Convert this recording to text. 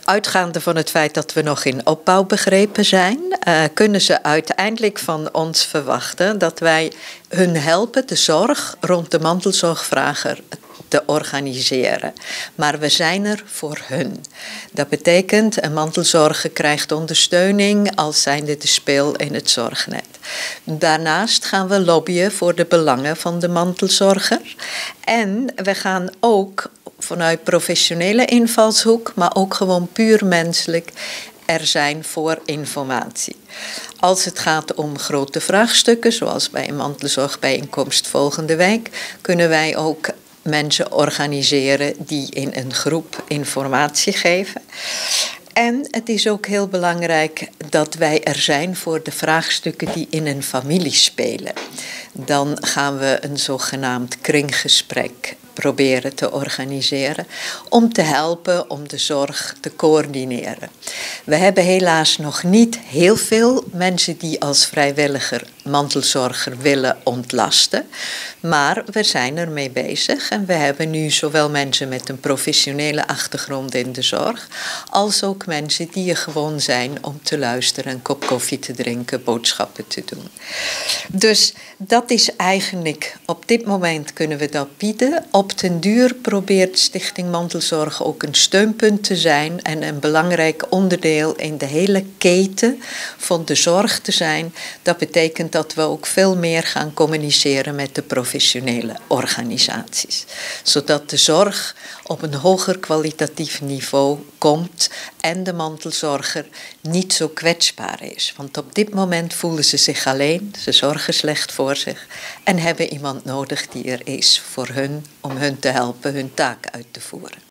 Uitgaande van het feit dat we nog in opbouw begrepen zijn, kunnen ze uiteindelijk van ons verwachten dat wij hun helpen de zorg rond de mantelzorgvrager te organiseren. Maar we zijn er voor hun. Dat betekent, een mantelzorger krijgt ondersteuning als zijnde de spil in het zorgnet. Daarnaast gaan we lobbyen voor de belangen van de mantelzorger. En we gaan ook vanuit professionele invalshoek, maar ook gewoon puur menselijk, er zijn voor informatie. Als het gaat om grote vraagstukken, zoals bij een mantelzorgbijeenkomst volgende week, kunnen wij ook mensen organiseren die in een groep informatie geven. En het is ook heel belangrijk dat wij er zijn voor de vraagstukken die in een familie spelen. Dan gaan we een zogenaamd kringgesprek proberen te organiseren om te helpen om de zorg te coördineren. We hebben helaas nog niet heel veel mensen die als vrijwilliger mantelzorger willen ontlasten, maar we zijn ermee bezig en we hebben nu zowel mensen met een professionele achtergrond in de zorg als ook mensen die er gewoon zijn om te luisteren, een kop koffie te drinken, boodschappen te doen. Dus dat is eigenlijk, op dit moment kunnen we dat bieden. Op den duur probeert Stichting Mantelzorg ook een steunpunt te zijn en een belangrijk onderdeel in de hele keten van de zorg te zijn. Dat betekent dat we ook veel meer gaan communiceren met de professionele organisaties. Zodat de zorg op een hoger kwalitatief niveau komt en de mantelzorger niet zo kwetsbaar is. Want op dit moment voelen ze zich alleen, ze zorgen slecht voor zich en hebben iemand nodig die er is voor hun om hun te helpen hun taak uit te voeren.